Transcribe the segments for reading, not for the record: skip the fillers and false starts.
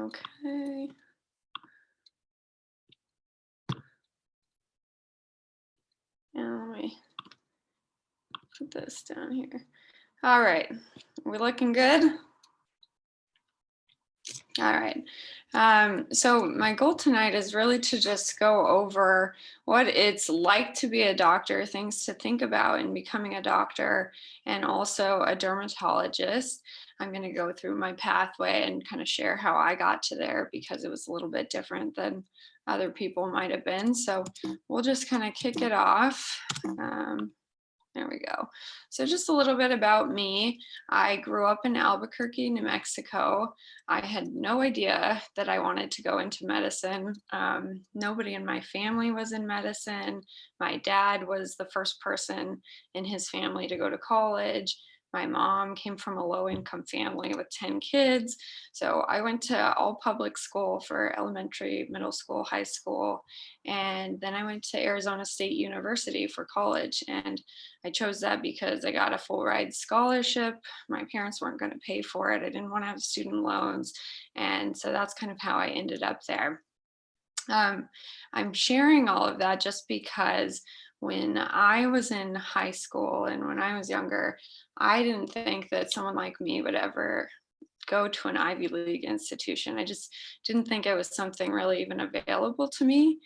Okay. And let me put this down here. All right. We looking good? All right. So my goal tonight is really to just go over what it's like to be a doctor, things to think about in becoming a doctor, and also a dermatologist. I'm going to go through my pathway and kind of share how I got to there because it was a little bit different than other people might have been. So we'll just kind of kick it off. There we go. So just a little bit about me. I grew up in Albuquerque, New Mexico. I had no idea that I wanted to go into medicine. Nobody in my family was in medicine. My dad was the first person in his family to go to college. My mom came from a low income family with 10 kids. So I went to all public school for elementary, middle school, high school. And then I went to Arizona State University for college. And I chose that because I got a full ride scholarship. My parents weren't going to pay for it. I didn't want to have student loans. And so that's kind of how I ended up there. I'm sharing all of that just because when I was in high school and when I was younger, I didn't think that someone like me would ever go to an Ivy League institution. I just didn't think it was something really even available to me.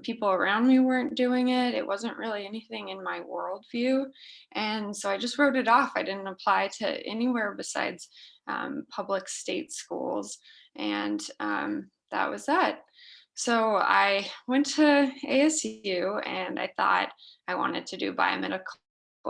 People around me weren't doing it. It wasn't really anything in my worldview. And so I just wrote it off. I didn't apply to anywhere besides public state schools. And that was that. So I went to ASU and I thought I wanted to do biomedical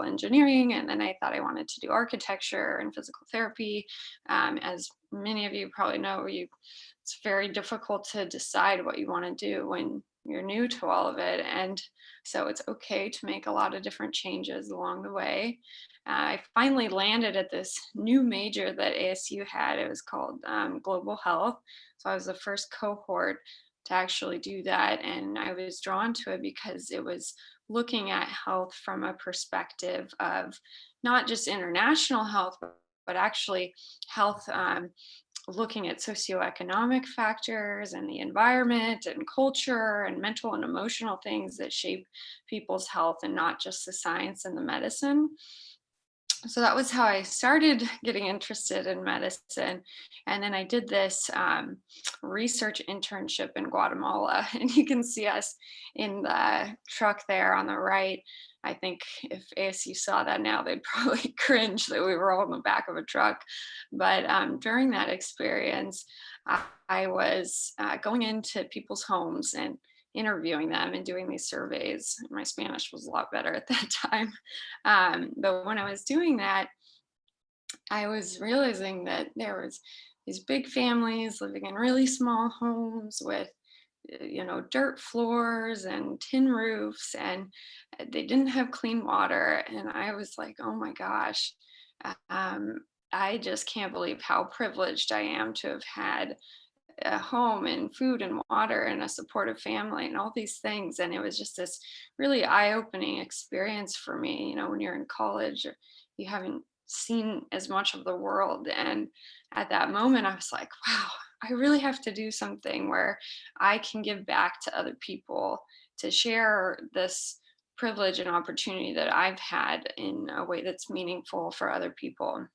engineering, and then I thought I wanted to do architecture and physical therapy. As many of you probably know, it's very difficult to decide what you want to do when you're new to all of it, and so it's okay to make a lot of different changes along the way. I finally landed at this new major that ASU had. It was called global health. So I was the first cohort to actually do that, and I was drawn to it because it was looking at health from a perspective of not just international health, but actually health, looking at socioeconomic factors and the environment and culture and mental and emotional things that shape people's health, and not just the science and the medicine. So that was how I started getting interested in medicine. And then I did this research internship in Guatemala. And you can see us in the truck there on the right. I think if ASU saw that now, they'd probably cringe that we were all in the back of a truck. But during that experience, I was going into people's homes and interviewing them and doing these surveys. My Spanish was a lot better at that time. But when I was doing that, I was realizing that there was these big families living in really small homes with dirt floors and tin roofs, and they didn't have clean water. And I was like, oh my gosh, um, I just can't believe how privileged I am to have had a home and food and water and a supportive family and all these things. And it was just this really eye-opening experience for me. When you're in college, you haven't seen as much of the world. And at that moment, I was like, wow, I really have to do something where I can give back to other people, to share this privilege and opportunity that I've had in a way that's meaningful for other people.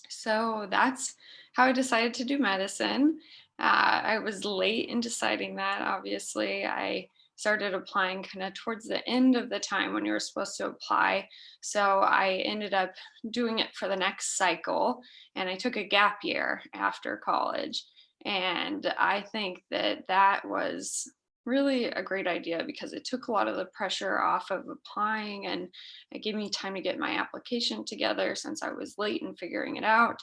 So that's how I decided to do medicine. I was late in deciding that, obviously. I started applying kind of towards the end of the time when you were supposed to apply. So I ended up doing it for the next cycle, and I took a gap year after college. And I think that that was really a great idea because it took a lot of the pressure off of applying, and it gave me time to get my application together since I was late in figuring it out.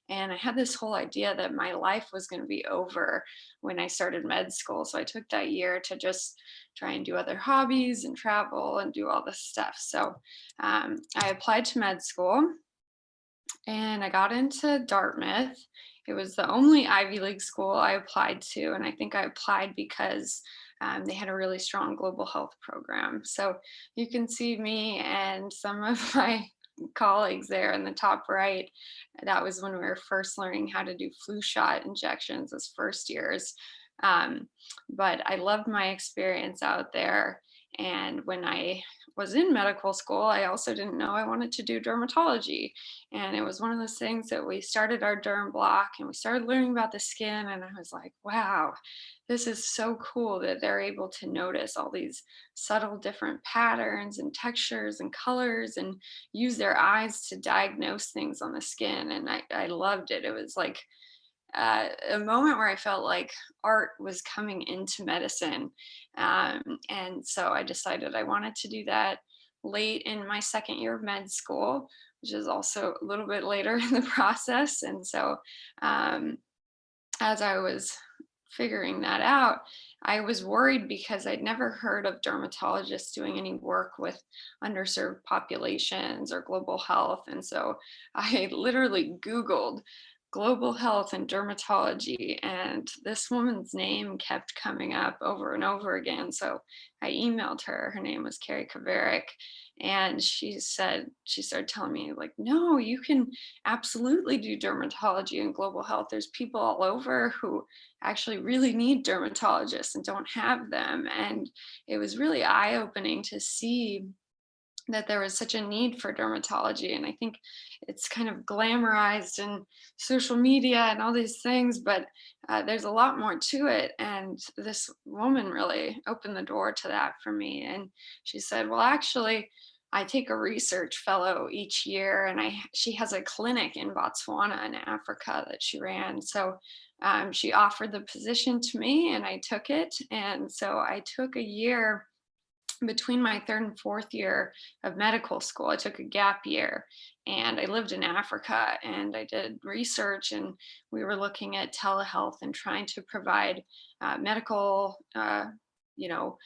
And I had this whole idea that my life was going to be over when I started med school. So I took that year to just try and do other hobbies and travel and do all this stuff. So I applied to med school and I got into Dartmouth. It was the only Ivy League school I applied to. And I think I applied because they had a really strong global health program. So you can see me and some of my colleagues there in the top right. That was when we were first learning how to do flu shot injections as first years. Um, but I loved my experience out there. And when I was in medical school, I also didn't know I wanted to do dermatology. And it was one of those things that we started our derm block and we started learning about the skin. And I was like, wow, this is so cool that they're able to notice all these subtle different patterns and textures and colors and use their eyes to diagnose things on the skin. And I loved it. It was like a moment where I felt like art was coming into medicine. And so I decided I wanted to do that late in my second year of med school, which is also a little bit later in the process. And so um, as I was figuring that out, I was worried because I'd never heard of dermatologists doing any work with underserved populations or global health. And so I literally Googled global health and dermatology, and this woman's name kept coming up over and over again. So I emailed her. Her name was Carrie Kaverick. And she started telling me, like, no, you can absolutely do dermatology and global health. There's people all over who actually really need dermatologists and don't have them. And it was really eye-opening to see that there was such a need for dermatology. And I think it's kind of glamorized in social media and all these things, but there's a lot more to it. And this woman really opened the door to that for me. And she said, well, actually, I take a research fellow each year, and she has a clinic in Botswana in Africa that she ran. So she offered the position to me, and I took it. And so I took a year between my third and fourth year of medical school. I took a gap year and I lived in Africa and I did research, and we were looking at telehealth and trying to provide medical, you know,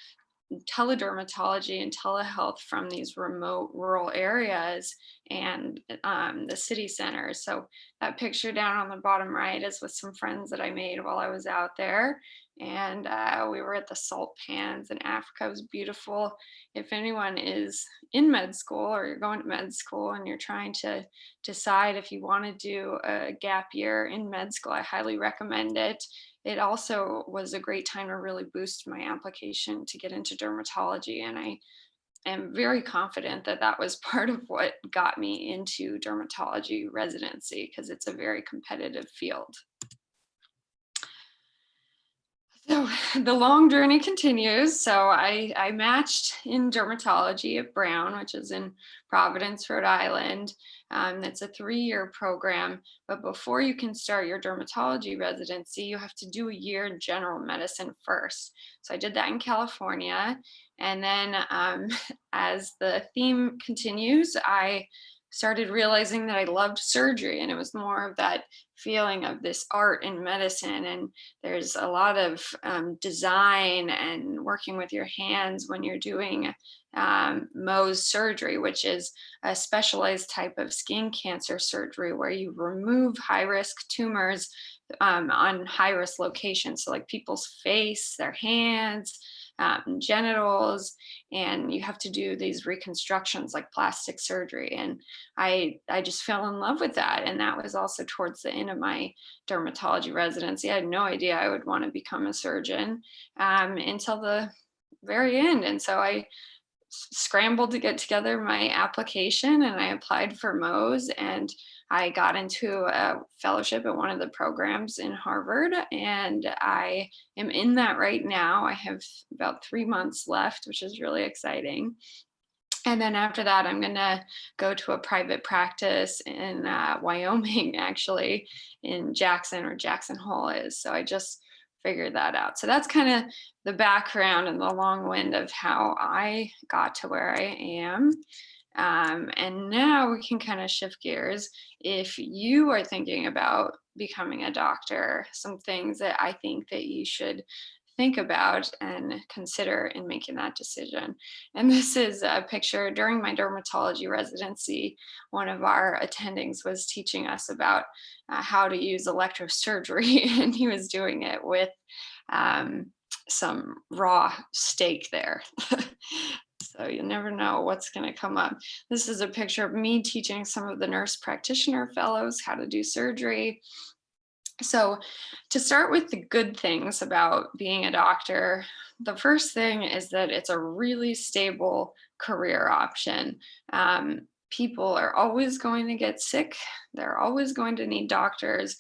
teledermatology and telehealth from these remote rural areas and the city centers. So that picture down on the bottom right is with some friends that I made while I was out there. And we were at the salt pans in Africa. It was beautiful. If anyone is in med school or you're going to med school and you're trying to decide if you want to do a gap year in med school, I highly recommend it. It also was a great time to really boost my application to get into dermatology. And I am very confident that that was part of what got me into dermatology residency because it's a very competitive field. So the long journey continues. So I matched in dermatology at Brown, which is in Providence, Rhode Island. It's a 3-year program. But before you can start your dermatology residency, you have to do a year in general medicine first. So I did that in California. And then as the theme continues, I started realizing that I loved surgery, and it was more of that feeling of this art in medicine. And there's a lot of design and working with your hands when you're doing Mohs surgery, which is a specialized type of skin cancer surgery where you remove high risk tumors on high risk locations. So, like people's face, their hands, genitals, and you have to do these reconstructions like plastic surgery. And I just fell in love with that. And that was also towards the end of my dermatology residency. I had no idea I would want to become a surgeon until the very end. And so I scrambled to get together my application and I applied for Mohs, and I got into a fellowship at one of the programs in Harvard, and I am in that right now. I have about 3 months left, which is really exciting. And then after that, I'm going to go to a private practice in Wyoming, actually, in Jackson, or Jackson Hole is. So I just figured that out. So that's kind of the background and the long wind of how I got to where I am. And now we can kind of shift gears. If you are thinking about becoming a doctor, some things that I think that you should think about and consider in making that decision. And this is a picture during my dermatology residency. One of our attendings was teaching us about how to use electrosurgery, and he was doing it with some raw steak there. So you never know what's going to come up. This is a picture of me teaching some of the nurse practitioner fellows how to do surgery. So, to start with the good things about being a doctor, the first thing is that it's a really stable career option. People are always going to get sick, they're always going to need doctors.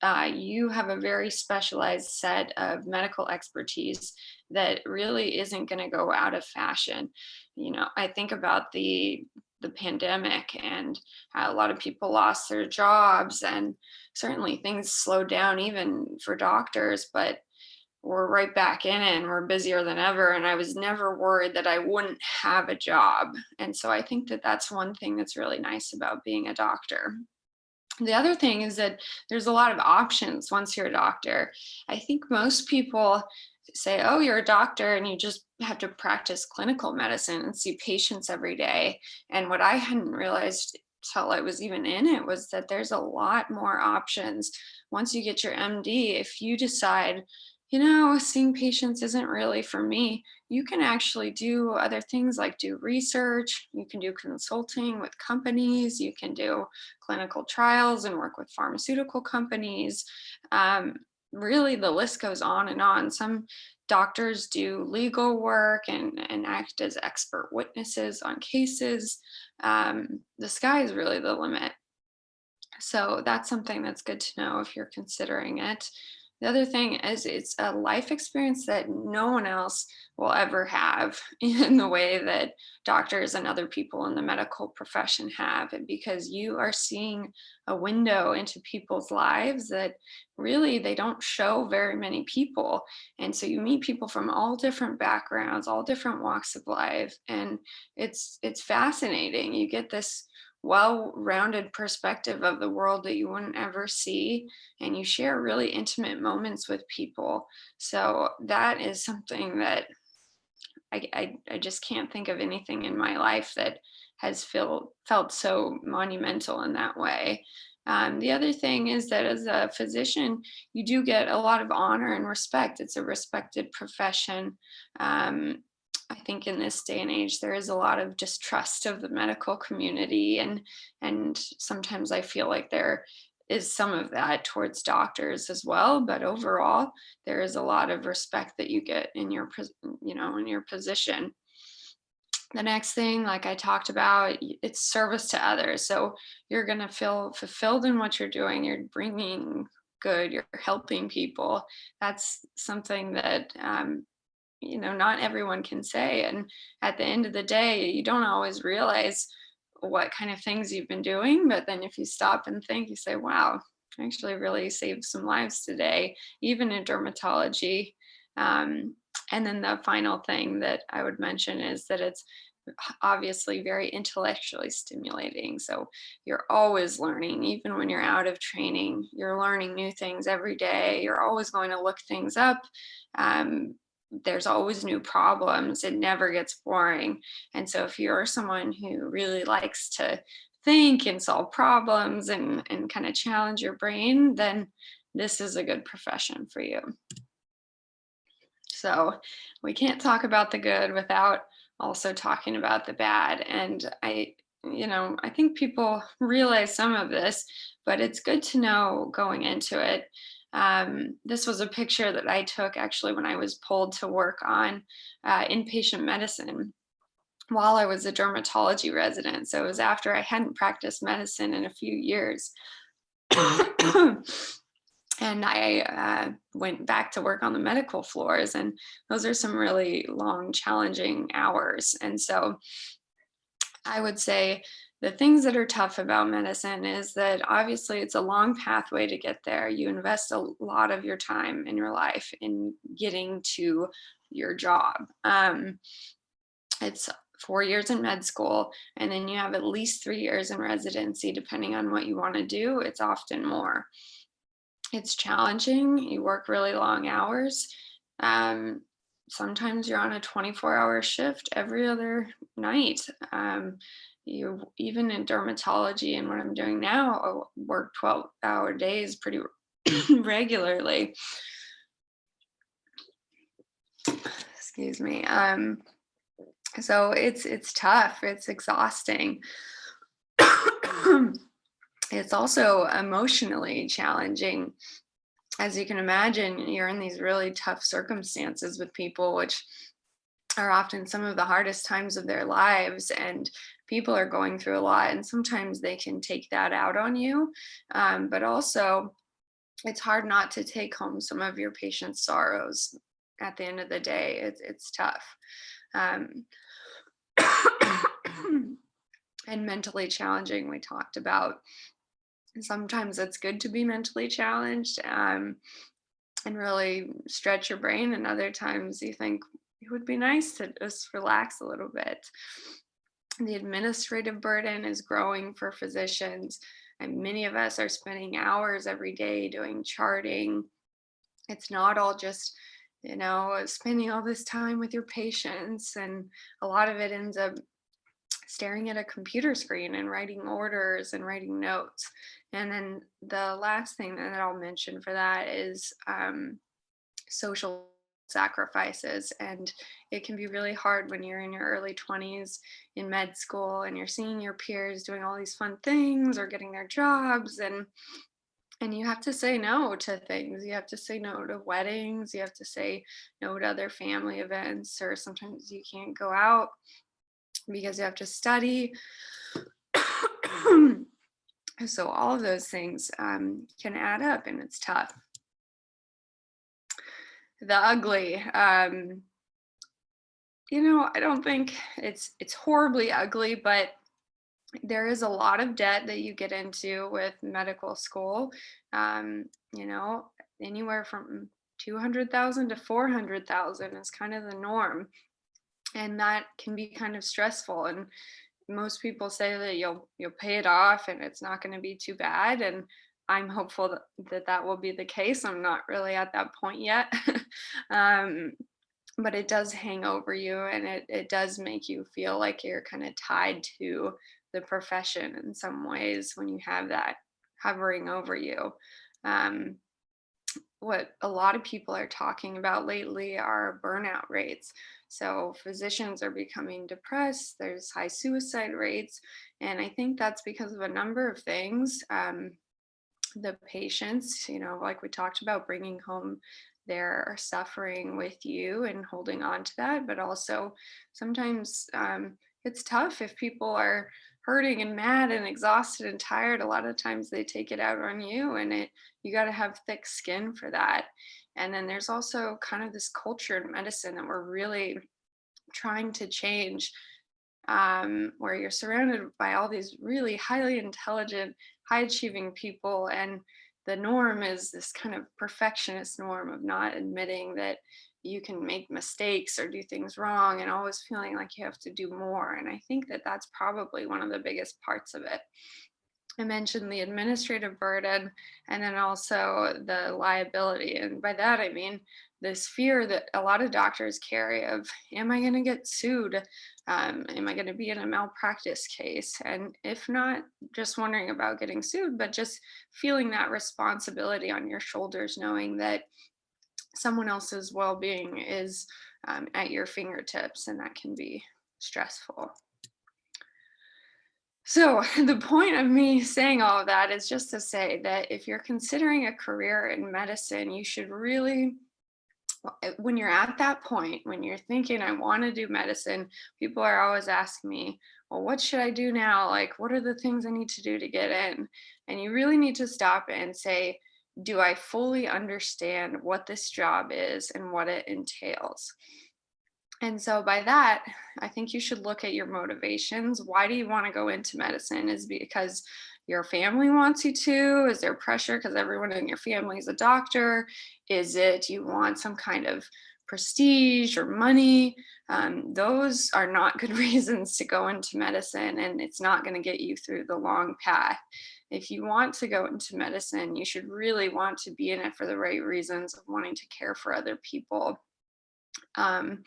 You have a very specialized set of medical expertise that really isn't going to go out of fashion. I think about the pandemic and how a lot of people lost their jobs, and certainly things slowed down even for doctors, but we're right back in it and we're busier than ever. And I was never worried that I wouldn't have a job. And so I think that that's one thing that's really nice about being a doctor. The other thing is that there's a lot of options once you're a doctor. I think most people say, oh, you're a doctor and you just have to practice clinical medicine and see patients every day. And what I hadn't realized till I was even in it was that there's a lot more options. Once you get your MD, if you decide, seeing patients isn't really for me, you can actually do other things like do research, you can do consulting with companies, you can do clinical trials and work with pharmaceutical companies. Um, Really, the list goes on and on. Some doctors do legal work and act as expert witnesses on cases. The sky is really the limit. So that's something that's good to know if you're considering it. The other thing is it's a life experience that no one else will ever have in the way that doctors and other people in the medical profession have, because you are seeing a window into people's lives that really they don't show very many people. And so you meet people from all different backgrounds, all different walks of life, and it's fascinating. You get this well-rounded perspective of the world that you wouldn't ever see, and you share really intimate moments with people. So that is something that I just can't think of anything in my life that has felt so monumental in that way. The other thing is that as a physician, you do get a lot of honor and respect. It's a respected profession. I think in this day and age, there is a lot of distrust of the medical community, and sometimes I feel like there is some of that towards doctors as well. But overall, there is a lot of respect that you get in in your position. The next thing, like I talked about, it's service to others. So you're going to feel fulfilled in what you're doing. You're bringing good, you're helping people. That's something that not everyone can say. And at the end of the day, you don't always realize what kind of things you've been doing. But then if you stop and think, you say, wow, I actually really saved some lives today, even in dermatology. Um, and then the final thing that I would mention is that it's obviously very intellectually stimulating. So you're always learning, even when you're out of training, you're learning new things every day. You're always going to look things up. Um, there's always new problems. It never gets boring. And so if you're someone who really likes to think and solve problems and kind of challenge your brain, then this is a good profession for you. So we can't talk about the good without also talking about the bad. And I think people realize some of this, but it's good to know going into it. This was a picture that I took actually when I was pulled to work on inpatient medicine while I was a dermatology resident. So it was after I hadn't practiced medicine in a few years. And I went back to work on the medical floors, and those are some really long, challenging hours. And so I would say the things that are tough about medicine is that obviously it's a long pathway to get there. You invest a lot of your time in your life in getting to your job. It's 4 years in med school, and then you have at least 3 years in residency, depending on what you want to do. It's often more. It's challenging. You work really long hours. Um, Sometimes you're on a 24-hour shift every other night. You even in dermatology and what I'm doing now, I work 12-hour days pretty regularly. Excuse me. So it's tough, it's exhausting. It's also emotionally challenging. As you can imagine, you're in these really tough circumstances with people, which are often some of the hardest times of their lives, and people are going through a lot, and sometimes they can take that out on you. But also, it's hard not to take home some of your patient's sorrows at the end of the day. It's tough. Um, and mentally challenging, we talked about. Sometimes it's good to be mentally challenged, and really stretch your brain, and other times you think it would be nice to just relax a little bit. The administrative burden is growing for physicians, and many of us are spending hours every day doing charting. It's not all just, spending all this time with your patients, and a lot of it ends up staring at a computer screen and writing orders and writing notes. And then the last thing that I'll mention for that is social sacrifices. And it can be really hard when you're in your early 20s in med school and you're seeing your peers doing all these fun things or getting their jobs, and you have to say no to things. You have to say no to weddings, you have to say no to other family events, or sometimes you can't go out because you have to study. So all of those things can add up, and it's tough. The ugly, I don't think it's horribly ugly, but there is a lot of debt that you get into with medical school. Um, you know, Anywhere from 200,000 to 400,000 is kind of the norm, and that can be kind of stressful. And most people say that you'll pay it off and it's not going to be too bad, and I'm hopeful that will be the case. I'm not really at that point yet. um, but it does hang over you, and it does make you feel like you're kind of tied to the profession in some ways when you have that hovering over you. um, what a lot of people are talking about lately are burnout rates. So physicians are becoming depressed, there's high suicide rates, and I think that's because of a number of things. The patients, like we talked about, bringing home their suffering with you and holding on to that. But also, sometimes it's tough if people are hurting and mad and exhausted and tired. A lot of times they take it out on you, and you got to have thick skin for that. And then there's also kind of this culture in medicine that we're really trying to change, where you're surrounded by all these really highly intelligent, high achieving people. And the norm is this kind of perfectionist norm of not admitting that you can make mistakes or do things wrong, and always feeling like you have to do more. And I think that that's probably one of the biggest parts of it. I mentioned the administrative burden, and then also the liability. And by that, I mean this fear that a lot of doctors carry of, am I going to get sued? Am I going to be in a malpractice case? And if not, just wondering about getting sued, but just feeling that responsibility on your shoulders, knowing that someone else's well being is at your fingertips, and that can be stressful. So, the point of me saying all of that is just to say that if you're considering a career in medicine, you should really, when you're at that point, when you're thinking, I want to do medicine, people are always asking me, well, what should I do now? Like, what are the things I need to do to get in? And you really need to stop and say, do I fully understand what this job is and what it entails? And so by that, I think you should look at your motivations. Why do you want to go into medicine? Is it because your family wants you to? Is there pressure because everyone in your family is a doctor? Is it you want some kind of prestige or money? Those are not good reasons to go into medicine, and it's not going to get you through the long path. If you want to go into medicine, you should really want to be in it for the right reasons of wanting to care for other people. Um,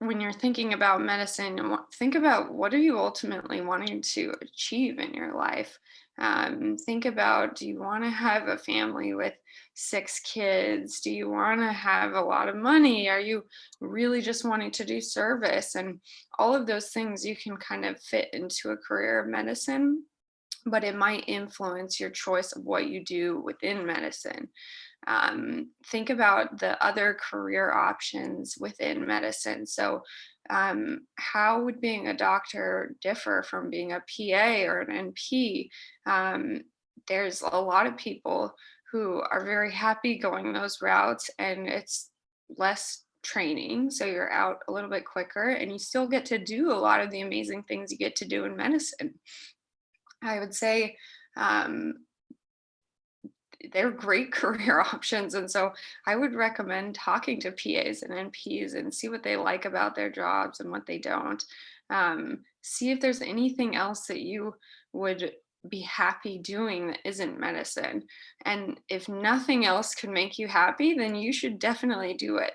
when you're thinking about medicine, think about, what are you ultimately wanting to achieve in your life? Think about, do you want to have a family with 6 kids? Do you want to have a lot of money? Are you really just wanting to do service? And all of those things you can kind of fit into a career of medicine, but it might influence your choice of what you do within medicine. Think about the other career options within medicine. So, how would being a doctor differ from being a PA or an NP? Um, there's a lot of people who are very happy going those routes, and it's less training. So, you're out a little bit quicker, and you still get to do a lot of the amazing things you get to do in medicine. I would say, um, they're great career options. And so I would recommend talking to PAs and NPs and see what they like about their jobs and what they don't. See if there's anything else that you would be happy doing that isn't medicine. And if nothing else can make you happy, then you should definitely do it.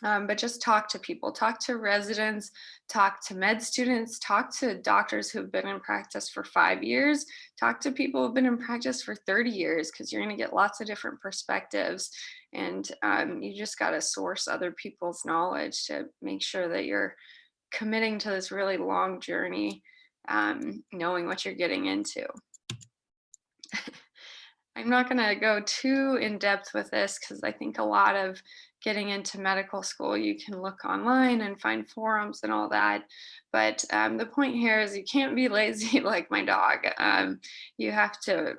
But just talk to people, talk to residents, talk to med students, talk to doctors who've been in practice for 5 years, talk to people who've been in practice for 30 years, because you're going to get lots of different perspectives. And you just got to source other people's knowledge to make sure that you're committing to this really long journey, knowing what you're getting into. I'm not going to go too in depth with this because I think a lot of getting into medical school, you can look online and find forums and all that. But the point here is you can't be lazy like my dog. You have to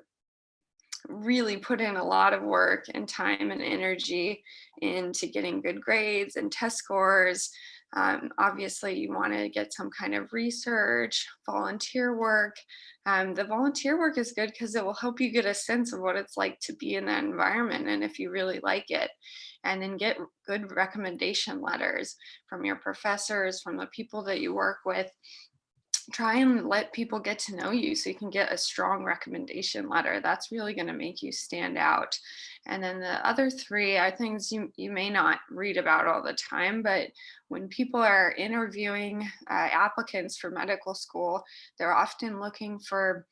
really put in a lot of work and time and energy into getting good grades and test scores. Obviously, you want to get some kind of research, volunteer work. The volunteer work is good because it will help you get a sense of what it's like to be in that environment and if you really like it. And then get good recommendation letters from your professors, from the people that you work with. Try and let people get to know you so you can get a strong recommendation letter. That's really going to make you stand out. And then the other three are things you may not read about all the time, but when people are interviewing applicants for medical school, they're often looking for,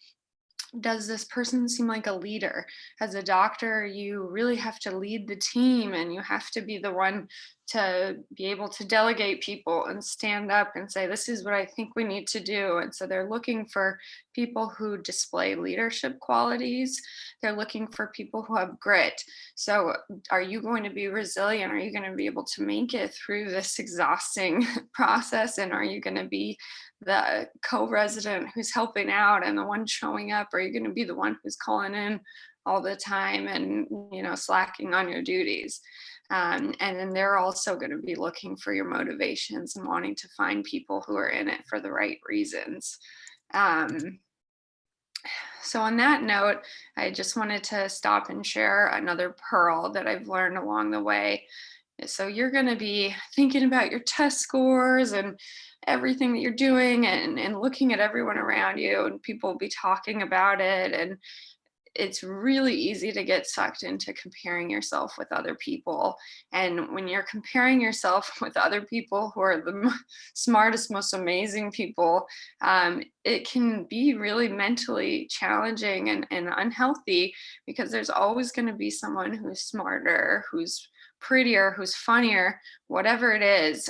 does this person seem like a leader? As a doctor, you really have to lead the team and you have to be the one to be able to delegate people and stand up and say, this is what I think we need to do. And so they're looking for people who display leadership qualities. They're looking for people who have grit. So, are you going to be resilient? Are you going to be able to make it through this exhausting process? And are you going to be the co-resident who's helping out and the one showing up? Are you going to be the one who's calling in all the time and slacking on your duties? And then they're also going to be looking for your motivations and wanting to find people who are in it for the right reasons. um, so on that note, I just wanted to stop and share another pearl that I've learned along the way. So you're going to be thinking about your test scores and everything that you're doing, and looking at everyone around you, and people will be talking about it. And it's really easy to get sucked into comparing yourself with other people. And when you're comparing yourself with other people who are the smartest, most amazing people, it can be really mentally challenging and unhealthy, because there's always going to be someone who's smarter, who's prettier, who's funnier, whatever it is.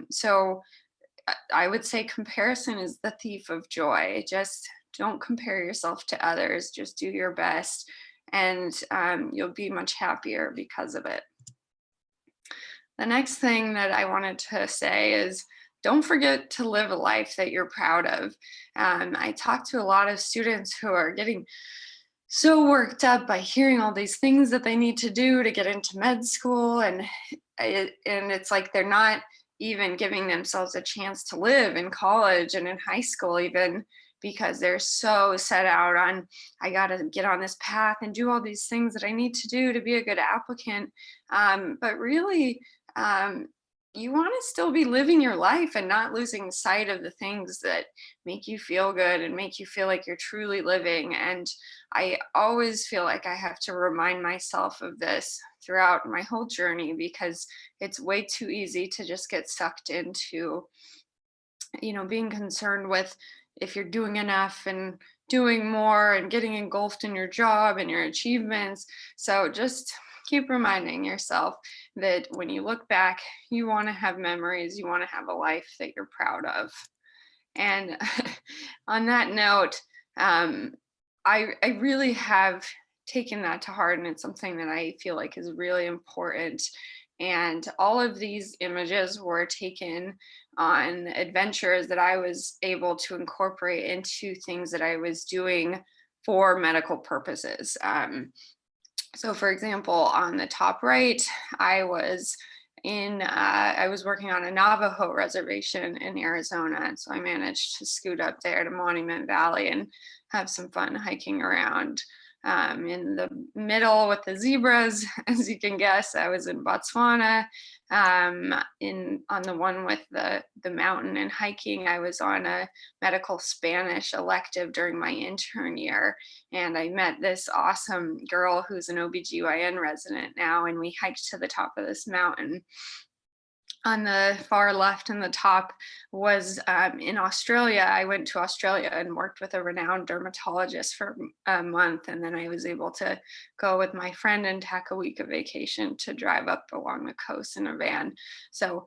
So I would say comparison is the thief of joy. Just don't compare yourself to others. Just do your best, and you'll be much happier because of it. The next thing that I wanted to say is, don't forget to live a life that you're proud of. I talk to a lot of students who are getting so worked up by hearing all these things that they need to do to get into med school, and it's like they're not even giving themselves a chance to live in college and in high school, even, because they're so set out on, I got to get on this path and do all these things that I need to do to be a good applicant. But really, um, you want to still be living your life and not losing sight of the things that make you feel good and make you feel like you're truly living. And I always feel like I have to remind myself of this throughout my whole journey, because it's way too easy to just get sucked into, being concerned with if you're doing enough and doing more and getting engulfed in your job and your achievements. So just keep reminding yourself that when you look back, you want to have memories, you want to have a life that you're proud of. And on that note, um, I really have taken that to heart, and it's something that I feel like is really important. And all of these images were taken on adventures that I was able to incorporate into things that I was doing for medical purposes. So for example, on the top right, I was I was working on a Navajo reservation in Arizona. And so I managed to scoot up there to Monument Valley and have some fun hiking around. In the middle with the zebras, as you can guess, I was in Botswana. In on the one with the mountain and hiking, I was on a medical Spanish elective during my intern year, and I met this awesome girl who's an OBGYN resident now, and we hiked to the top of this mountain. On the far left and the top was in Australia. I went to Australia and worked with a renowned dermatologist for a month. And then I was able to go with my friend and take a week of vacation to drive up along the coast in a van. So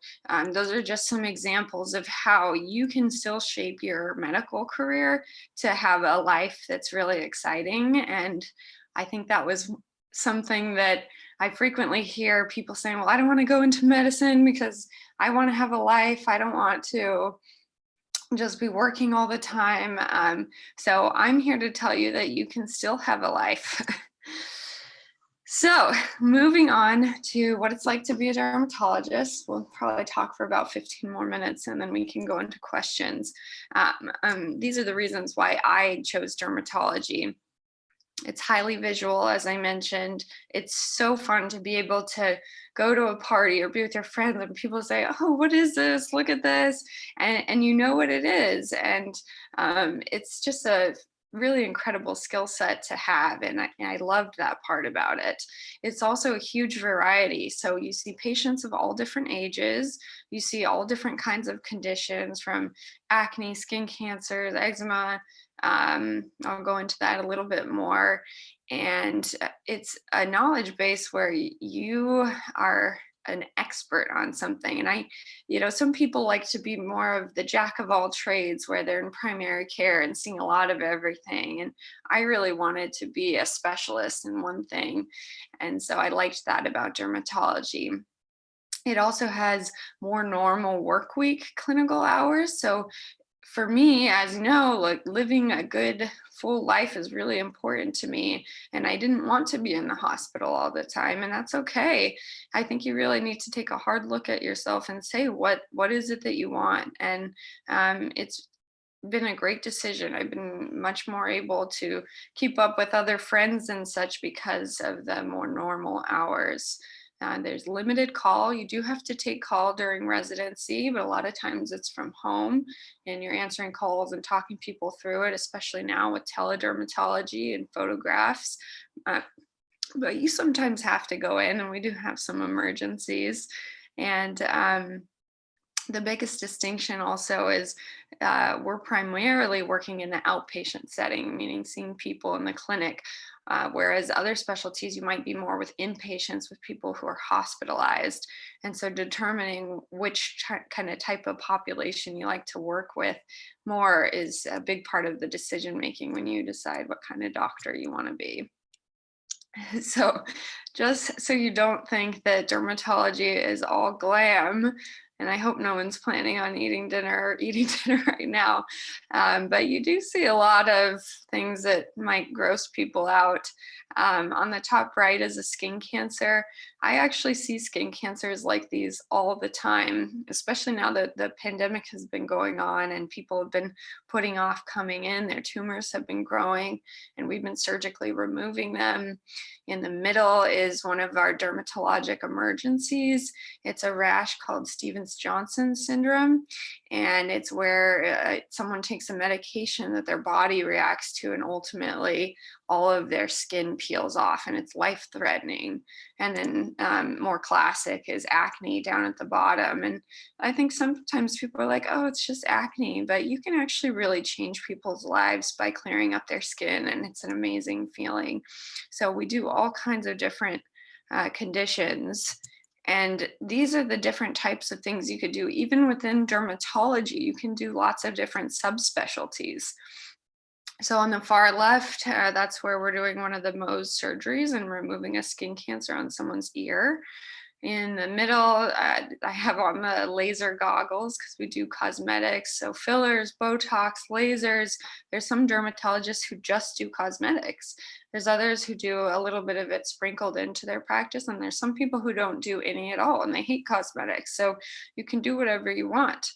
those are just some examples of how you can still shape your medical career to have a life that's really exciting. And I think that was something that I frequently hear people saying, well, I don't want to go into medicine because I want to have a life. I don't want to just be working all the time. So I'm here to tell you that you can still have a life. So moving on to what it's like to be a dermatologist. We'll probably talk for about 15 more minutes and then we can go into questions. These are the reasons why I chose dermatology. It's highly visual, as I mentioned. It's so fun to be able to go to a party or be with your friends and people say, oh, what is this? Look at this. And you know what it is. And it's just a really incredible skill set to have. And I loved that part about it. It's also a huge variety. So you see patients of all different ages. You see all different kinds of conditions from acne, skin cancers, eczema. I'll go into that a little bit more. And it's a knowledge base where you are an expert on something. And some people like to be more of the jack of all trades where they're in primary care and seeing a lot of everything. And I really wanted to be a specialist in one thing. And so I liked that about dermatology. It also has more normal work week clinical hours. So for me, as you know, like living a good full life is really important to me. And I didn't want to be in the hospital all the time. And that's okay. I think you really need to take a hard look at yourself and say, what is it that you want? And it's been a great decision. I've been much more able to keep up with other friends and such because of the more normal hours. There's limited call. You do have to take call during residency, but a lot of times it's from home and you're answering calls and talking people through it, especially now with teledermatology and photographs. But you sometimes have to go in, and we do have some emergencies. And the biggest distinction also is we're primarily working in the outpatient setting, meaning seeing people in the clinic, whereas other specialties, you might be more with inpatients, with people who are hospitalized. And so determining which kind of type of population you like to work with more is a big part of the decision making when you decide what kind of doctor you want to be. So just so you don't think that dermatology is all glam, and I hope no one's planning on eating dinner right now, but you do see a lot of things that might gross people out. On the top right is a skin cancer. I actually see skin cancers like these all the time, especially now that the pandemic has been going on and people have been putting off coming in. Their tumors have been growing and we've been surgically removing them. In the middle is one of our dermatologic emergencies. It's a rash called Stevens Stevens-Johnson syndrome. And it's where someone takes a medication that their body reacts to, and ultimately all of their skin peels off, and it's life-threatening. And then more classic is acne down at the bottom. And I think sometimes people are like, oh, it's just acne, but you can actually really change people's lives by clearing up their skin, and it's an amazing feeling. So we do all kinds of different conditions. And these are the different types of things you could do. Even within dermatology, you can do lots of different subspecialties. So on the far left, that's where we're doing one of the Mohs surgeries and removing a skin cancer on someone's ear. In the middle, I have on the laser goggles because we do cosmetics. So fillers, Botox, lasers. There's some dermatologists who just do cosmetics. There's others who do a little bit of it sprinkled into their practice. And there's some people who don't do any at all and they hate cosmetics. So you can do whatever you want.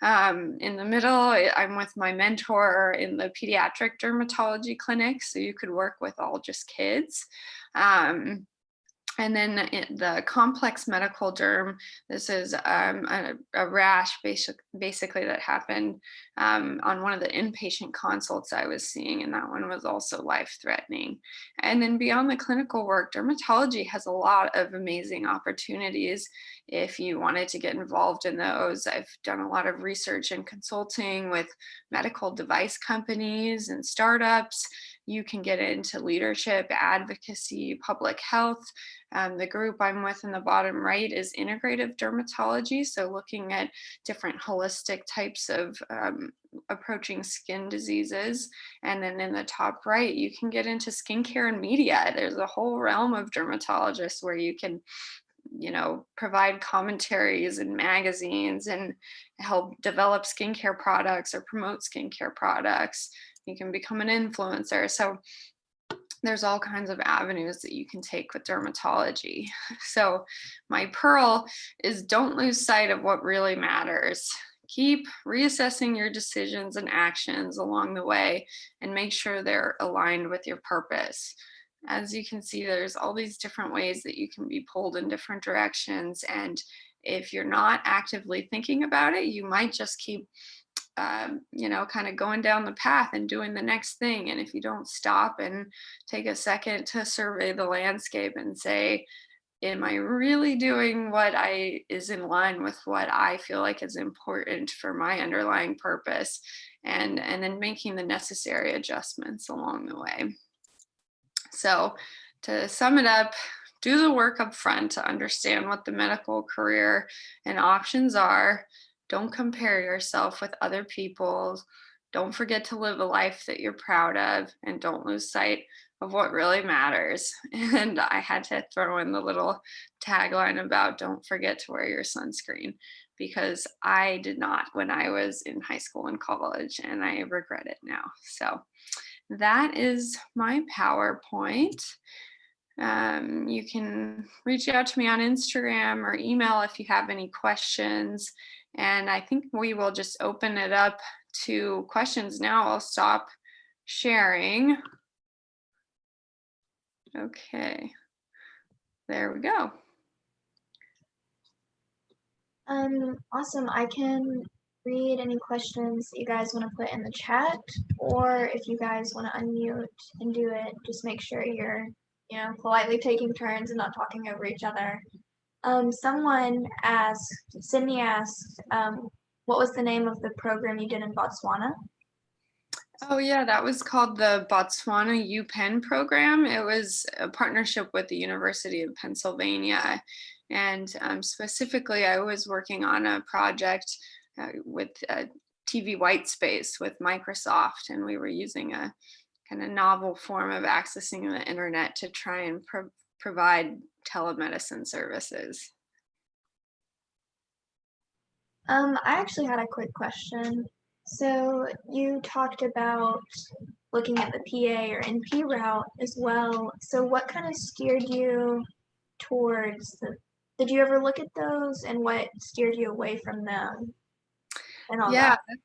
In the middle, I'm with my mentor in the pediatric dermatology clinic. So you could work with all just kids. And then the complex medical derm, this is a rash basically that happened on one of the inpatient consults I was seeing, and that one was also life-threatening. And then beyond the clinical work, dermatology has a lot of amazing opportunities if you wanted to get involved in those. I've done a lot of research and consulting with medical device companies and startups. You can get into leadership, advocacy, public health. The group I'm with in the bottom right is integrative dermatology, so looking at different holistic types of approaching skin diseases. And then in the top right, you can get into skincare and media. There's a whole realm of dermatologists where you can provide commentaries and magazines and help develop skincare products or promote skincare products. You can become an influencer. So there's all kinds of avenues that you can take with dermatology. So my pearl is don't lose sight of what really matters. Keep reassessing your decisions and actions along the way and make sure they're aligned with your purpose. As you can see, there's all these different ways that you can be pulled in different directions. And if you're not actively thinking about it, you might just keep kind of going down the path and doing the next thing. And if you don't stop and take a second to survey the landscape and say, am I really doing what is in line with what I feel like is important for my underlying purpose, and then making the necessary adjustments along the way. So to sum it up, do the work up front to understand what the medical career and options are. Don't compare yourself with other people. Don't forget to live a life that you're proud of, and don't lose sight of what really matters. And I had to throw in the little tagline about don't forget to wear your sunscreen, because I did not when I was in high school and college, and I regret it now. So that is my PowerPoint. You can reach out to me on Instagram or email if you have any questions. And I think we will just open it up to questions now. I'll stop sharing. Okay, there we go. Awesome. I can read any questions that you guys want to put in the chat, or if you guys want to unmute and do it, just make sure you're, politely taking turns and not talking over each other. Sydney asked, what was the name of the program you did in Botswana? Oh yeah, that was called the Botswana UPenn program. It was a partnership with the University of Pennsylvania. And specifically, I was working on a project with TV white space with Microsoft, and we were using a kind of novel form of accessing the internet to try and provide telemedicine services. I actually had a quick question. So you talked about looking at the PA or NP route as well. So what kind of steered you towards did you ever look at those, and what steered you away from them and all Yeah, that?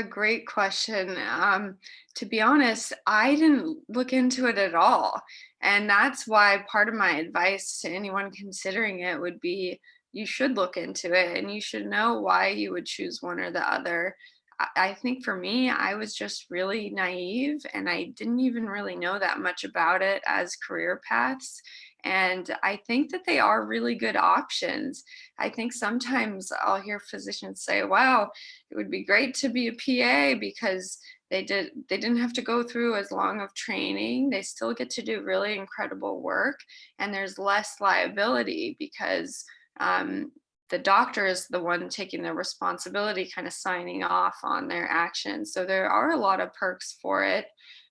a great question. To be honest, I didn't look into it at all. And that's why part of my advice to anyone considering it would be you should look into it and you should know why you would choose one or the other. I think for me, I was just really naive and I didn't even really know that much about it as career paths. And I think that they are really good options. I think sometimes I'll hear physicians say, wow, it would be great to be a PA because they didn't have to go through as long of training. They still get to do really incredible work, and there's less liability because um, the doctor is the one taking the responsibility, kind of signing off on their actions. So there are a lot of perks for it.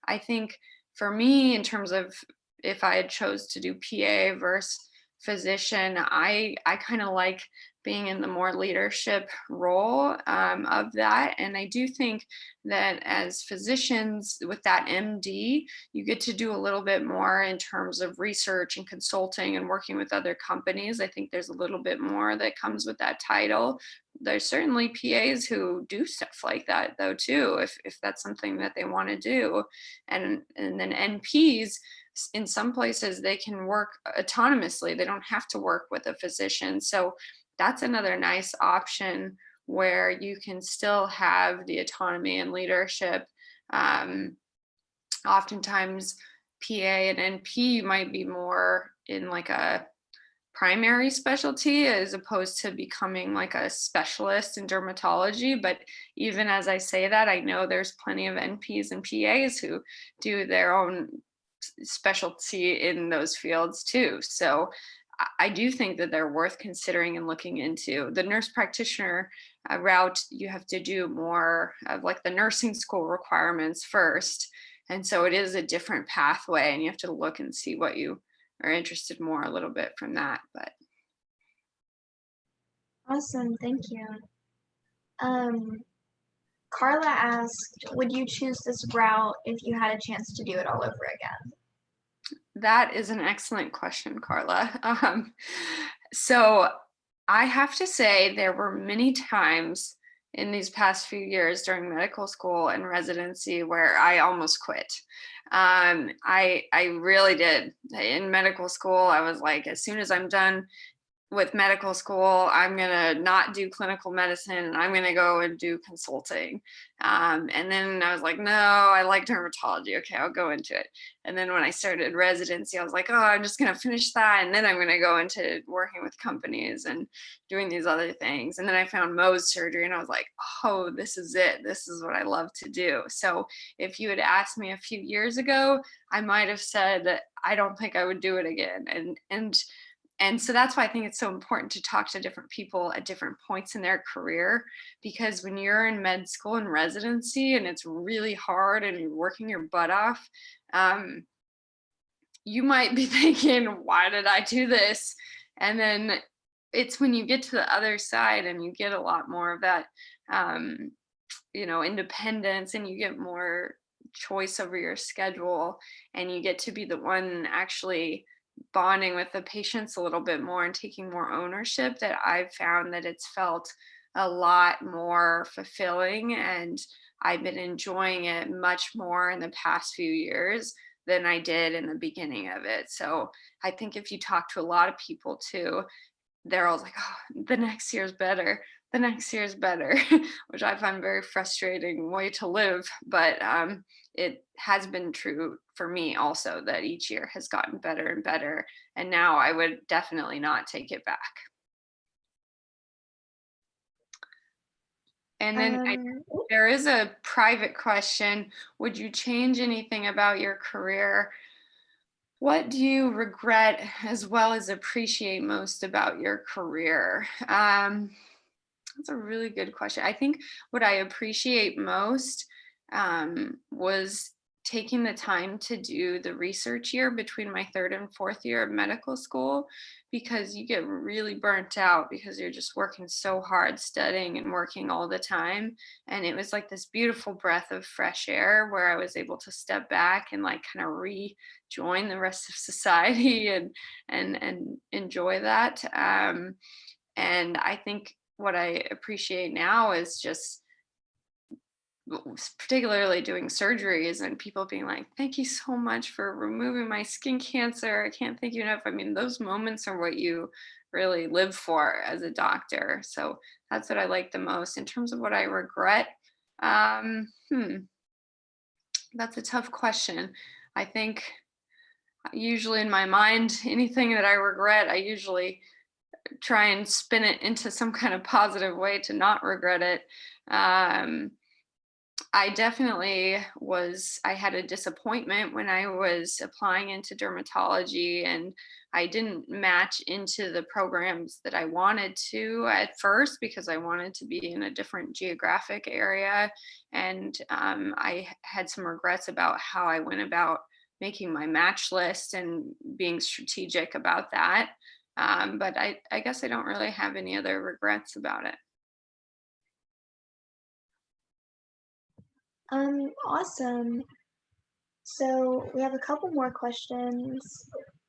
I think for me, in terms of if I had chose to do PA versus physician, I kind of like being in the more leadership role of that. And I do think that as physicians with that MD, you get to do a little bit more in terms of research and consulting and working with other companies. I think there's a little bit more that comes with that title. There's certainly PAs who do stuff like that though too, if that's something that they want to do. And then NPs, in some places they can work autonomously. They don't have to work with a physician. So that's another nice option where you can still have the autonomy and leadership. Um, Oftentimes, PA and NP might be more in like a primary specialty as opposed to becoming like a specialist in dermatology. But even as I say that, I know there's plenty of NPs and PAs who do their own specialty in those fields too. So I do think that they're worth considering and looking into. The nurse practitioner route, you have to do more of like the nursing school requirements first. And so it is a different pathway, and you have to look and see what you are interested more a little bit from that. But Awesome, thank you. Um, Carla asked, would you choose this route if you had a chance to do it all over again? that is an excellent question, Carla. So I have to say, there were many times in these past few years during medical school and residency where I almost quit. I really did. In medical school, I was like, as soon as I'm done with medical school, I'm gonna not do clinical medicine and I'm gonna go and do consulting. And then I was like, no, I like dermatology. Okay, I'll go into it. And then when I started residency, I was like, oh, I'm just gonna finish that, and then I'm gonna go into working with companies and doing these other things. And then I found Mohs surgery, and I was like, oh, this is it. This is what I love to do. So if you had asked me a few years ago, I might have said that I don't think I would do it again. And so that's why I think it's so important to talk to different people at different points in their career, because when you're in med school and residency and it's really hard and you're working your butt off, um, you might be thinking, why did I do this? And then it's when you get to the other side and you get a lot more of that, um, independence, and you get more choice over your schedule, and you get to be the one actually bonding with the patients a little bit more and taking more ownership, that I've found that it's felt a lot more fulfilling, and I've been enjoying it much more in the past few years than I did in the beginning of it. So I think if you talk to a lot of people too, they're all like, oh, the next year's better. The next year's better, which I find very frustrating way to live. But it has been true for me also that each year has gotten better and better. And now I would definitely not take it back. And then Um, there is a private question. Would you change anything about your career? What do you regret as well as appreciate most about your career? That's a really good question. I think what I appreciate most was taking the time to do the research year between my third and fourth year of medical school, because you get really burnt out because you're just working so hard, studying and working all the time. And it was like this beautiful breath of fresh air where I was able to step back and like kind of rejoin the rest of society and enjoy that. And I think what I appreciate now is just particularly doing surgeries and people being like, thank you so much for removing my skin cancer. I can't thank you enough. I mean, those moments are what you really live for as a doctor. So that's what I like the most. In terms of what I regret, um, hmm, that's a tough question. I think usually in my mind, anything that I regret, I usually try and spin it into some kind of positive way to not regret it. Um, I definitely I had a disappointment when I was applying into dermatology and I didn't match into the programs that I wanted to at first because I wanted to be in a different geographic area. And I had some regrets about how I went about making my match list and being strategic about that. But I guess I don't really have any other regrets about it. Awesome. So we have a couple more questions.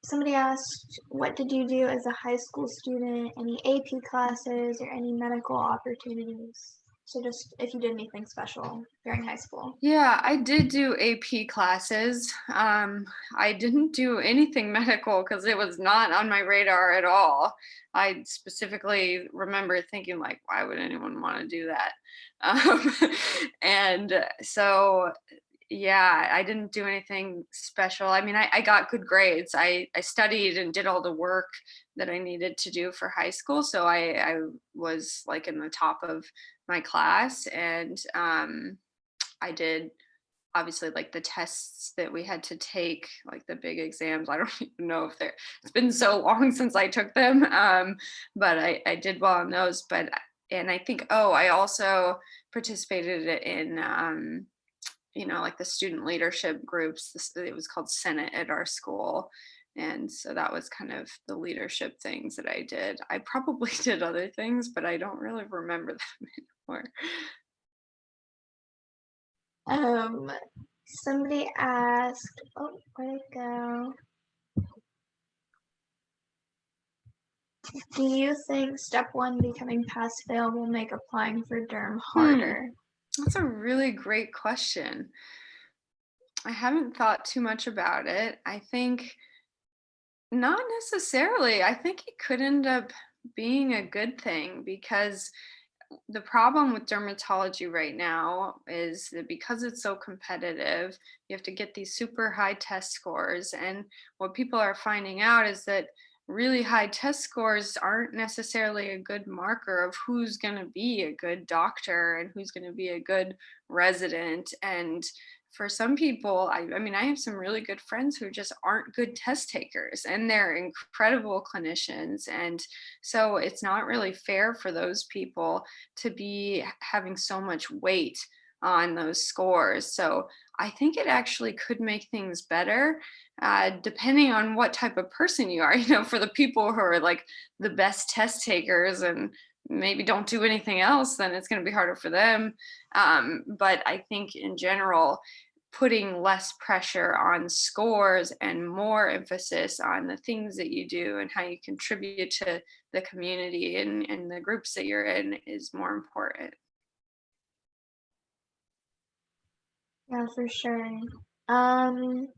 Somebody asked, what did you do as a high school student? Any AP classes or any medical opportunities? So just if you did anything special during high school. Yeah, I did do AP classes. I didn't do anything medical because it was not on my radar at all. I specifically remember thinking, like, why would anyone want to do that? Um, so, yeah, I didn't do anything special. I mean, I got good grades. I studied and did all the work that I needed to do for high school. So I was like in the top of my class and I did obviously like the tests that we had to take, like the big exams. I don't even know if they're, it's been so long since I took them. But I did well on those. And I think, oh, I also participated in, like the student leadership groups. It was called Senate at our school. And so that was kind of the leadership things that I did. I probably did other things, but I don't really remember them anymore. Um, Somebody asked, oh, where'd it go? Do you think step one, becoming pass fail, will make applying for derm Hmm. harder? That's a really great question. I haven't thought too much about it. I think not necessarily. I think it could end up being a good thing because the problem with dermatology right now is that because it's so competitive, you have to get these super high test scores. And what people are finding out is that really high test scores aren't necessarily a good marker of who's going to be a good doctor and who's going to be a good resident. And for some people, I mean, I have some really good friends who just aren't good test takers and they're incredible clinicians. And so it's not really fair for those people to be having so much weight on those scores. So I think it actually could make things better, depending on what type of person you are. For the people who are like the best test takers and maybe don't do anything else, then it's going to be harder for them. But I think in general, putting less pressure on scores and more emphasis on the things that you do and how you contribute to the community and the groups that you're in is more important. Yeah, for sure. Um,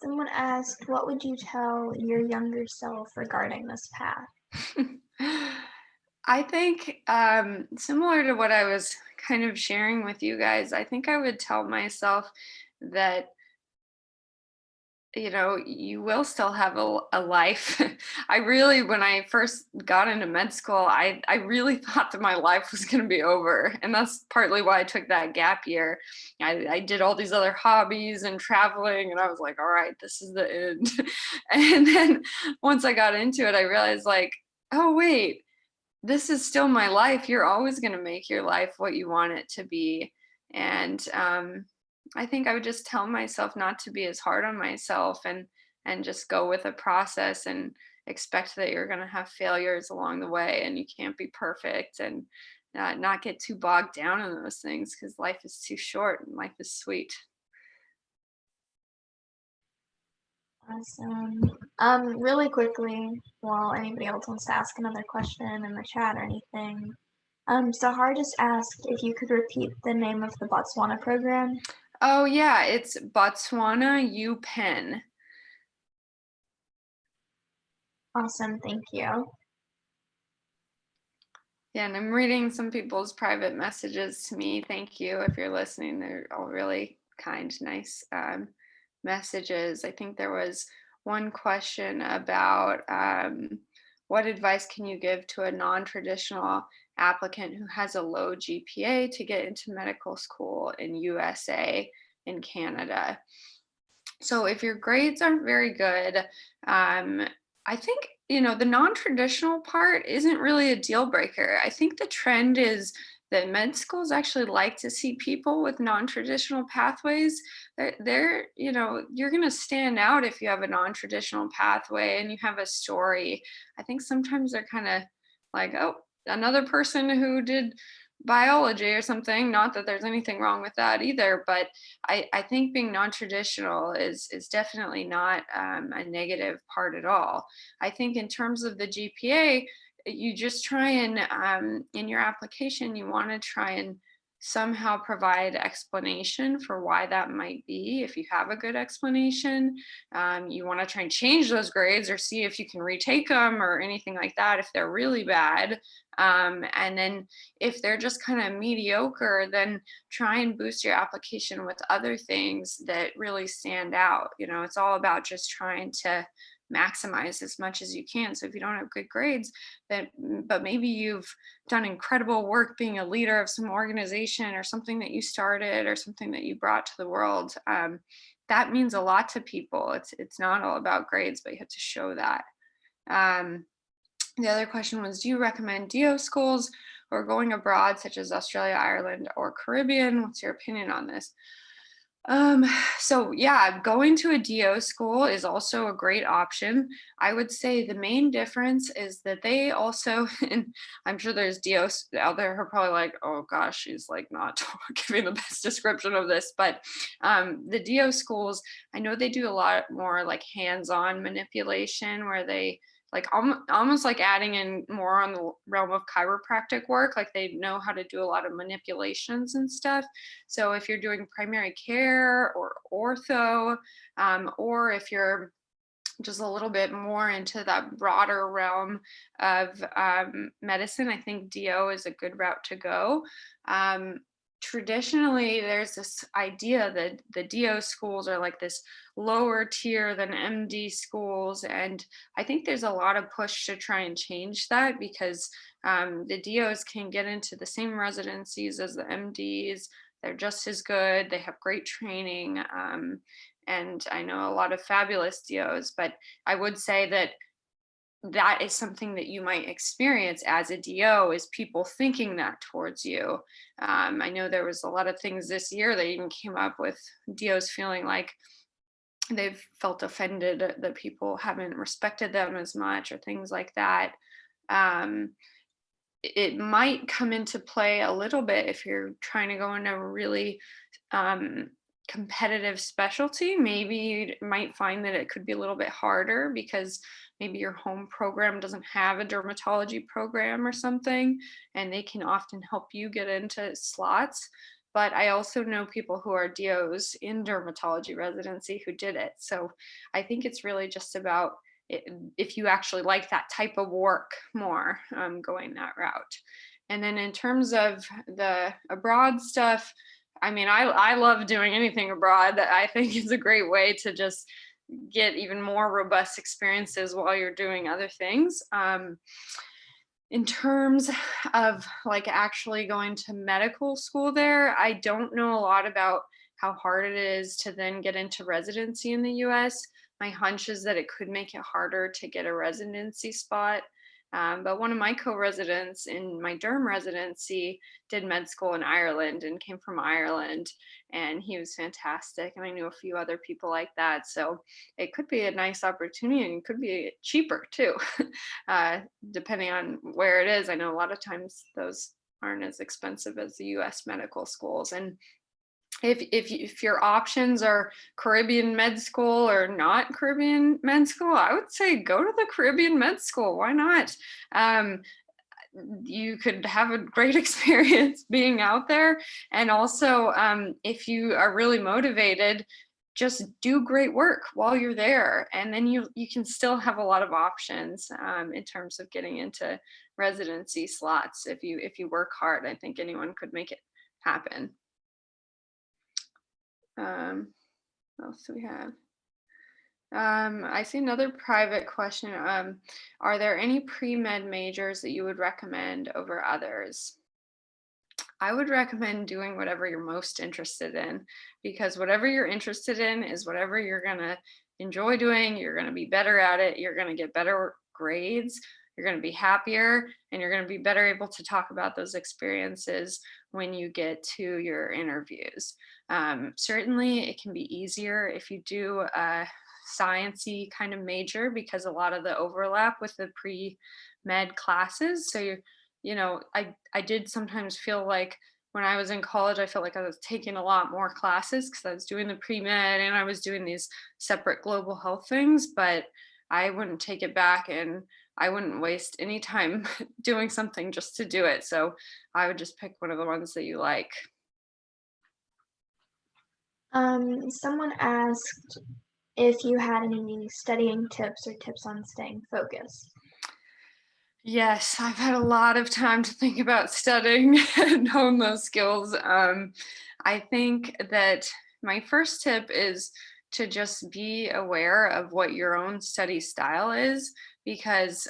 Someone asked, what would you tell your younger self regarding this path? I think similar to what I was kind of sharing with you guys, I think I would tell myself that you will still have a life. I really, when I first got into med school, I really thought that my life was going to be over, and that's partly why I took that gap year. I did all these other hobbies and traveling, and I was like, all right, this is the end. And then once I got into it, I realized like, oh wait, this is still my life. You're always going to make your life what you want it to be. And I think I would just tell myself not to be as hard on myself and just go with a process and expect that you're going to have failures along the way and you can't be perfect and not get too bogged down in those things because life is too short and life is sweet. Awesome. Really quickly, while anybody else wants to ask another question in the chat or anything, Sahar just asked if you could repeat the name of the Botswana program. Oh yeah, it's Botswana UPenn. Awesome, thank you. Yeah, and I'm reading some people's private messages to me. Thank you if you're listening. They're all really kind, nice messages. I think there was one question about what advice can you give to a non-traditional applicant who has a low GPA to get into medical school in USA and Canada. So if your grades aren't very good, I think, the non-traditional part isn't really a deal breaker. I think the trend is that med schools actually like to see people with non-traditional pathways. You're going to stand out if you have a non-traditional pathway and you have a story. I think sometimes they're kind of like, oh, another person who did biology or something. Not that there's anything wrong with that either, but I think being non-traditional is definitely not a negative part at all. I think in terms of the GPA, you just try and in your application, you want to try and somehow provide explanation for why that might be. If you have a good explanation, you want to try and change those grades or see if you can retake them or anything like that if they're really bad. And then if they're just kind of mediocre, then try and boost your application with other things that really stand out. It's all about just trying to maximize as much as you can. So if you don't have good grades, but maybe you've done incredible work being a leader of some organization or something that you started or something that you brought to the world, that means a lot to people. It's not all about grades, but you have to show that. The other question was, do you recommend DO schools or going abroad, such as Australia, Ireland, or Caribbean? What's your opinion on this? Um, so yeah, going to a DO school is also a great option. I would say the main difference is that they also, and I'm sure there's DOs out there who are probably like, oh gosh, she's like not giving the best description of this, but the DO schools, I know they do a lot more like hands-on manipulation where they like almost like adding in more on the realm of chiropractic work, like they know how to do a lot of manipulations and stuff. So if you're doing primary care or ortho, or if you're just a little bit more into that broader realm of medicine, I think DO is a good route to go. Traditionally, there's this idea that the DO schools are like this lower tier than MD schools. And I think there's a lot of push to try and change that because the DOs can get into the same residencies as the MDs. They're just as good. They have great training. And I know a lot of fabulous DOs, but I would say that that is something that you might experience as a DO is people thinking that towards you. I know there was a lot of things this year that even came up with DOs feeling like they've felt offended that people haven't respected them as much or things like that. Um, it might come into play a little bit if you're trying to go into a really um, competitive specialty. Maybe you might find that it could be a little bit harder because maybe your home program doesn't have a dermatology program or something, and they can often help you get into slots. But I also know people who are DOs in dermatology residency who did it. So I think it's really just about if you actually like that type of work more, going that route. And then in terms of the abroad stuff, I mean, I love doing anything abroad. I think it's a great way to just get even more robust experiences while you're doing other things. In terms of like actually going to medical school there, I don't know a lot about how hard it is to then get into residency in the US. My hunch is that it could make it harder to get a residency spot. But one of my co-residents in my derm residency did med school in Ireland and came from Ireland, and he was fantastic. And I knew a few other people like that. So it could be a nice opportunity and it could be cheaper too, depending on where it is. I know a lot of times those aren't as expensive as the US medical schools. And if your options are Caribbean med school or not Caribbean med school, I would say go to the Caribbean med school. Why not? you could have a great experience being out there. And also, if you are really motivated, just do great work while you're there, and then you can still have a lot of options in terms of getting into residency slots. If you work hard, I think anyone could make it happen. What else do we have? I see another private question. Are there any pre-med majors that you would recommend over others? I would recommend doing whatever you're most interested in, because whatever you're interested in is whatever you're going to enjoy doing. You're going to be better at it. You're going to get better grades. You're going to be happier, and you're going to be better able to talk about those experiences when you get to your interviews. Certainly, it can be easier if you do a sciencey kind of major, because a lot of the overlap with the pre-med classes. So I did sometimes feel like when I was in college, I felt like I was taking a lot more classes because I was doing the pre-med and I was doing these separate global health things, but I wouldn't take it back, and I wouldn't waste any time doing something just to do it. So I would just pick one of the ones that you like. Someone asked if you had any studying tips or tips on staying focused. Yes, I've had a lot of time to think about studying and hone those skills. I think that my first tip is to just be aware of what your own study style is. Because,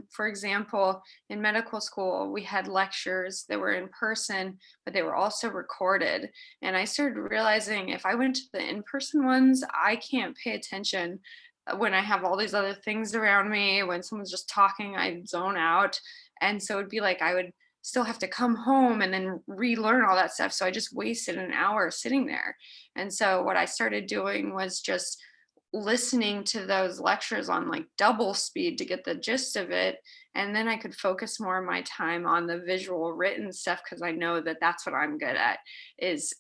for example, in medical school, we had lectures that were in person, but they were also recorded. And I started realizing if I went to the in person ones, I can't pay attention when I have all these other things around me. When someone's just talking, I zone out. And so it'd be like I would still have to come home and then relearn all that stuff. So I just wasted an hour sitting there. And so what I started doing was just listening to those lectures on like double speed to get the gist of it. And then I could focus more of my time on the visual written stuff, because I know that that's what I'm good at, is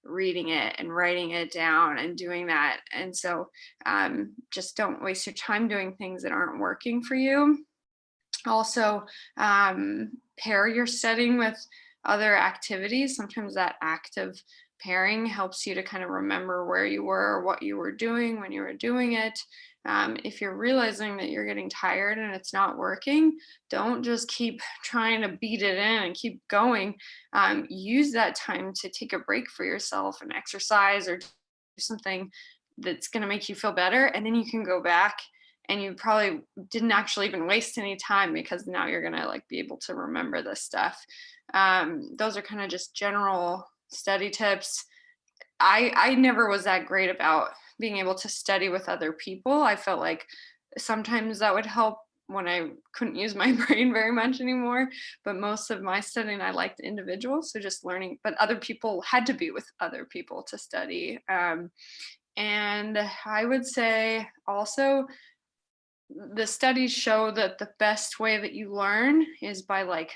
reading it and writing it down and doing that. And so just don't waste your time doing things that aren't working for you. Also, pair your studying with other activities. Sometimes that active pairing helps you to kind of remember where you were, what you were doing when you were doing it. If you're realizing that you're getting tired and it's not working, don't just keep trying to beat it in and keep going. Use that time to take a break for yourself and exercise or do something that's going to make you feel better. And then you can go back, and you probably didn't actually even waste any time, because now you're going to like be able to remember this stuff. Those are kind of just general study tips. I never was that great about being able to study with other people. I felt like sometimes that would help when I couldn't use my brain very much anymore. But most of my studying, I liked individuals. So just learning, but other people had to be with other people to study. And I would say also, the studies show that the best way that you learn is by like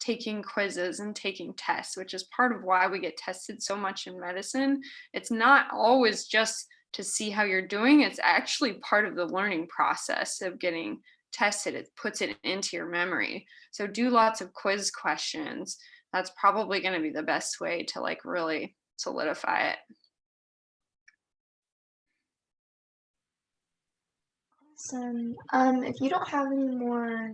taking quizzes and taking tests, which is part of why we get tested so much in medicine. It's not always just to see how you're doing, it's actually part of the learning process of getting tested. It puts it into your memory. So do lots of quiz questions. That's probably going to be the best way to like really solidify it. Awesome. If you don't have any more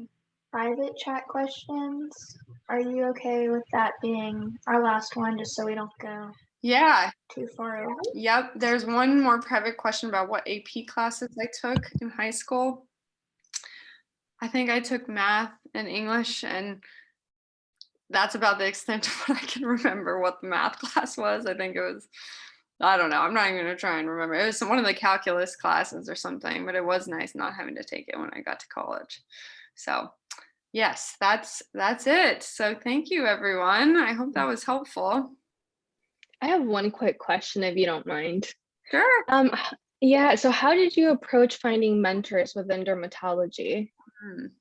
private chat questions, are you okay with that being our last one, just so we don't go Yeah. too far over? Yep. There's one more private question about what AP classes I took in high school. I think I took math and English, and that's about the extent of what I can remember what the math class was. I think it was, I don't know. I'm not even going to try and remember. It was one of the calculus classes or something, but it was nice not having to take it when I got to college. So, yes, that's it. So, thank you everyone. I hope that was helpful. I have one quick question, if you don't mind. Sure. Yeah, so how did you approach finding mentors within dermatology?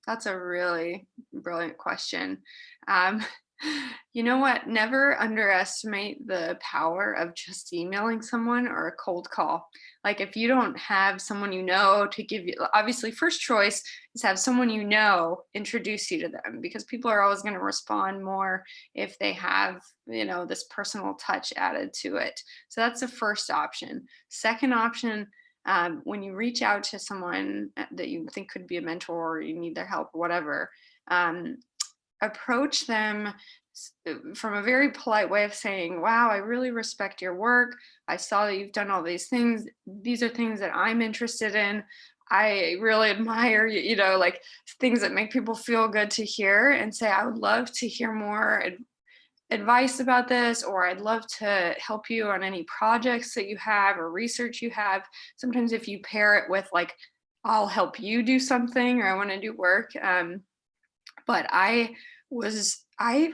That's a really brilliant question. Um, You know what? Never underestimate the power of just emailing someone or a cold call. Like if you don't have someone you know to give you, obviously, first choice is have someone you know introduce you to them because people are always going to respond more if they have, this personal touch added to it. So that's the first option. Second option, when you reach out to someone that you think could be a mentor or you need their help or whatever, um, approach them from a very polite way of saying, wow, I really respect your work. I saw that you've done all these things. These are things that I'm interested in. I really admire you, like things that make people feel good to hear, and say, I would love to hear more advice about this, or I'd love to help you on any projects that you have or research you have. Sometimes if you pair it with like, I'll help you do something, or I want to do work. But I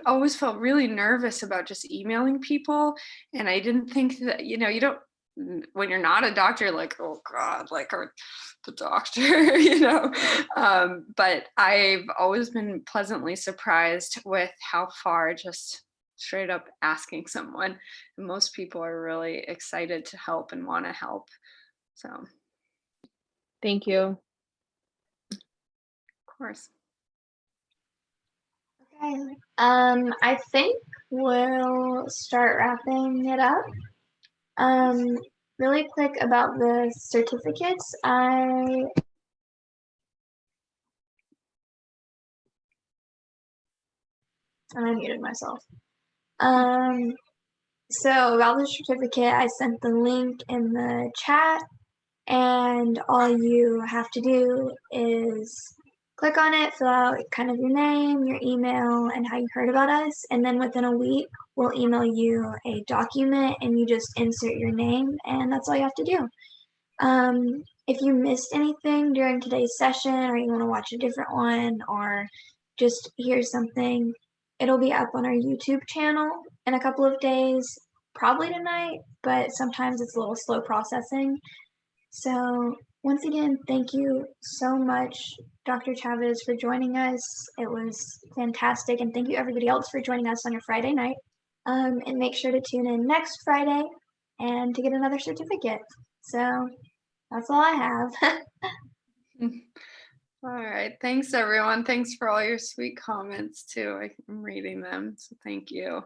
always felt really nervous about just emailing people. And I didn't think that, you don't, when you're not a doctor, like, oh God, like, or the doctor, but I've always been pleasantly surprised with how far just straight up asking someone. And most people are really excited to help and want to help. So, of Thank you. course. Okay. I think we'll start wrapping it up. Really quick about the certificates. I muted myself. So about the certificate, I sent the link in the chat, and all you have to do is click on it, fill out kind of your name, your email, and how you heard about us, and then within a week, we'll email you a document, and you just insert your name, and that's all you have to do. If you missed anything during today's session, or you want to watch a different one, or just hear something, it'll be up on our YouTube channel in a couple of days, probably tonight, but sometimes it's a little slow processing. So once again, thank you so much, Dr. Chavez, for joining us. It was fantastic, and thank you everybody else for joining us on your Friday night. And make sure to tune in next Friday and to get another certificate. So that's all I have. All right. Thanks, everyone. Thanks for all your sweet comments, too. I'm reading them. So thank you.